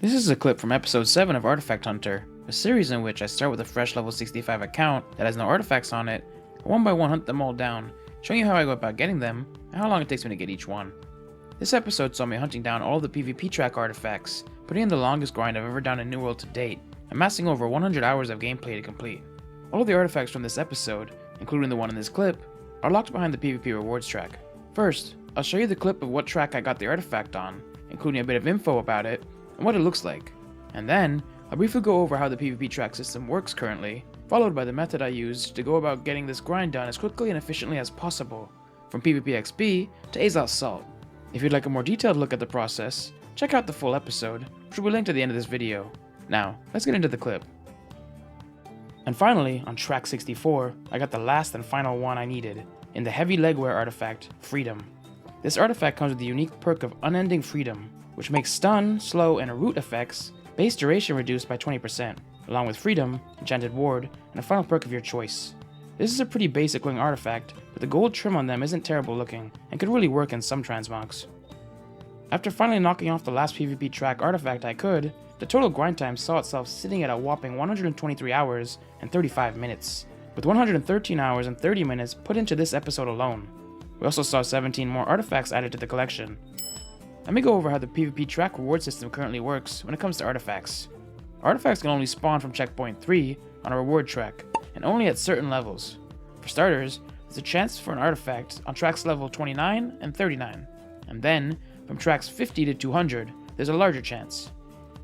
This is a clip from episode 7 of Artifact Hunter, a series in which I start with a fresh level 65 account that has no artifacts on it, and one by one hunt them all down, showing you how I go about getting them, and how long it takes me to get each one. This episode saw me hunting down all of the PvP track artifacts, putting in the longest grind I've ever done in New World to date, amassing over 100 hours of gameplay to complete. All of the artifacts from this episode, including the one in this clip, are locked behind the PvP rewards track. First, I'll show you the clip of what track I got the artifact on, including a bit of info about it, and what it looks like. And then, I'll briefly go over how the PvP track system works currently, followed by the method I used to go about getting this grind done as quickly and efficiently as possible, from PvP XP to Azoth Salt. If you'd like a more detailed look at the process, check out the full episode, which will be linked at the end of this video. Now, let's get into the clip. And finally, on track 64, I got the last and final one I needed, in the Heavy Legwear artifact, Freedom. This artifact comes with the unique perk of Unending Freedom, which makes stun, slow, and root effects base duration reduced by 20%, along with Freedom, Enchanted Ward, and a final perk of your choice. This is a pretty basic looking artifact, but the gold trim on them isn't terrible looking, and could really work in some transmogs. After finally knocking off the last PvP track artifact I could, the total grind time saw itself sitting at a whopping 123 hours and 35 minutes, with 113 hours and 30 minutes put into this episode alone. We also saw 17 more artifacts added to the collection. Let me go over how the PvP track reward system currently works when it comes to artifacts. Artifacts can only spawn from checkpoint 3 on a reward track, and only at certain levels. For starters, there's a chance for an artifact on tracks level 29 and 39, and then, from tracks 50 to 200, there's a larger chance.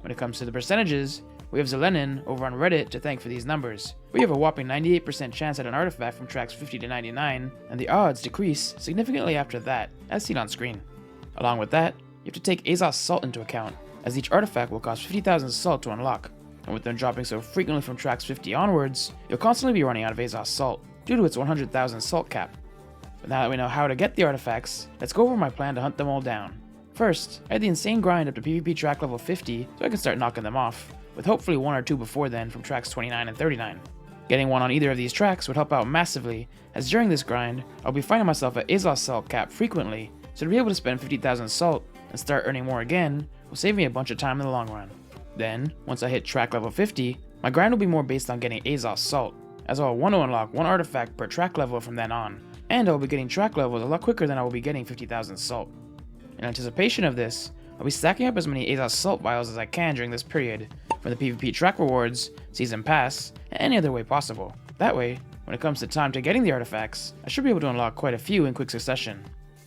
When it comes to the percentages, we have Zelenin over on Reddit to thank for these numbers. We have a whopping 98% chance at an artifact from tracks 50 to 99, and the odds decrease significantly after that, as seen on screen. Along with that, you have to take Azoth Salt into account, as each artifact will cost 50,000 salt to unlock, and with them dropping so frequently from tracks 50 onwards, you'll constantly be running out of Azoth Salt, due to its 100,000 salt cap. But now that we know how to get the artifacts, let's go over my plan to hunt them all down. First, I had the insane grind up to PvP track level 50 so I can start knocking them off, with hopefully one or two before then from tracks 29 and 39. Getting one on either of these tracks would help out massively, as during this grind, I'll be finding myself at Azoth Salt cap frequently, so to be able to spend 50,000 salt and start earning more again will save me a bunch of time in the long run. Then, once I hit track level 50, my grind will be more based on getting Azoth Salt, as I'll want to unlock one artifact per track level from then on, and I'll be getting track levels a lot quicker than I will be getting 50,000 salt. In anticipation of this, I'll be stacking up as many Azoth Salt vials as I can during this period, from the PvP track rewards, season pass, and any other way possible. That way, when it comes to time to getting the artifacts, I should be able to unlock quite a few in quick succession.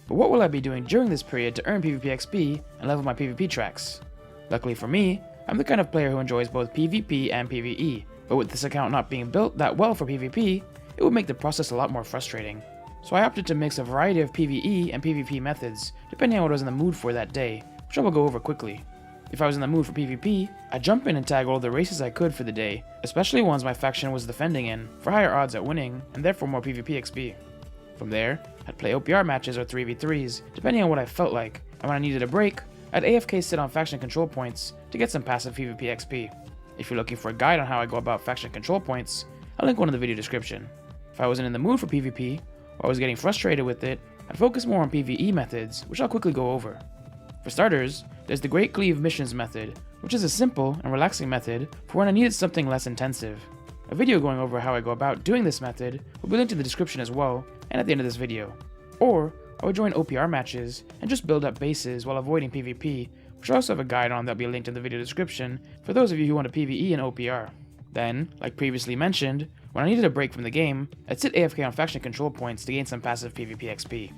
But what will I be doing during this period to earn PvP XP and level my PvP tracks? Luckily for me, I'm the kind of player who enjoys both PvP and PvE, but with this account not being built that well for PvP, it would make the process a lot more frustrating. So I opted to mix a variety of PvE and PvP methods, depending on what I was in the mood for that day, which I will go over quickly. If I was in the mood for PvP, I'd jump in and tag all the races I could for the day, especially ones my faction was defending in, for higher odds at winning, and therefore more PvP XP. From there, I'd play OPR matches or 3v3s, depending on what I felt like, and when I needed a break, I'd AFK sit on faction control points to get some passive PvP XP. If you're looking for a guide on how I go about faction control points, I'll link one in the video description. If I wasn't in the mood for PvP, or I was getting frustrated with it, I'd focus more on PvE methods, which I'll quickly go over. For starters, there's the Great Cleave missions method, which is a simple and relaxing method for when I needed something less intensive. A video going over how I go about doing this method will be linked in the description as well, and at the end of this video. Or, I would join OPR matches and just build up bases while avoiding PvP, which I also have a guide on that will be linked in the video description for those of you who want to PvE and OPR. Then, like previously mentioned, when I needed a break from the game, I'd sit AFK on faction control points to gain some passive PvP XP.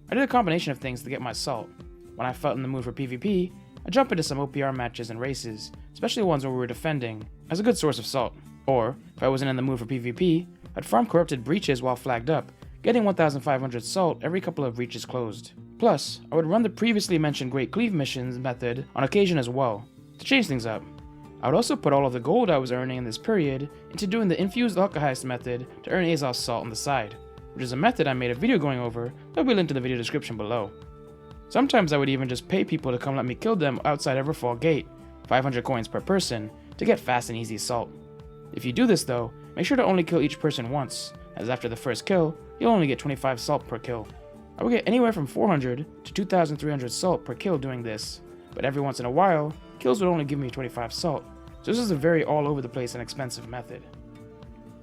I did a combination of things to get my salt. When I felt in the mood for PvP, I'd jump into some OPR matches and races, especially ones where we were defending, as a good source of salt. Or, if I wasn't in the mood for PvP, I'd farm corrupted breaches while flagged up, getting 1,500 salt every couple of breaches closed. Plus, I would run the previously mentioned Great Cleave missions method on occasion as well, to change things up. I would also put all of the gold I was earning in this period into doing the Infused Alkahest method to earn Azoth Salt on the side, which is a method I made a video going over that will be linked in the video description below. Sometimes I would even just pay people to come let me kill them outside Everfall Gate, 500 coins per person, to get fast and easy salt. If you do this though, make sure to only kill each person once, as after the first kill, you'll only get 25 salt per kill. I will get anywhere from 400 to 2,300 salt per kill doing this, but every once in a while, kills would only give me 25 salt, so this is a very all over the place and expensive method.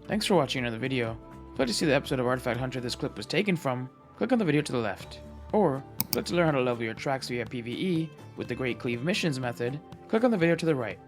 Thanks for watching another video. If you'd like to see the episode of Artifact Hunter this clip was taken from, click on the video to the left. Or, if you'd like to learn how to level your tracks via PvE with the Great Cleave Missions method, click on the video to the right.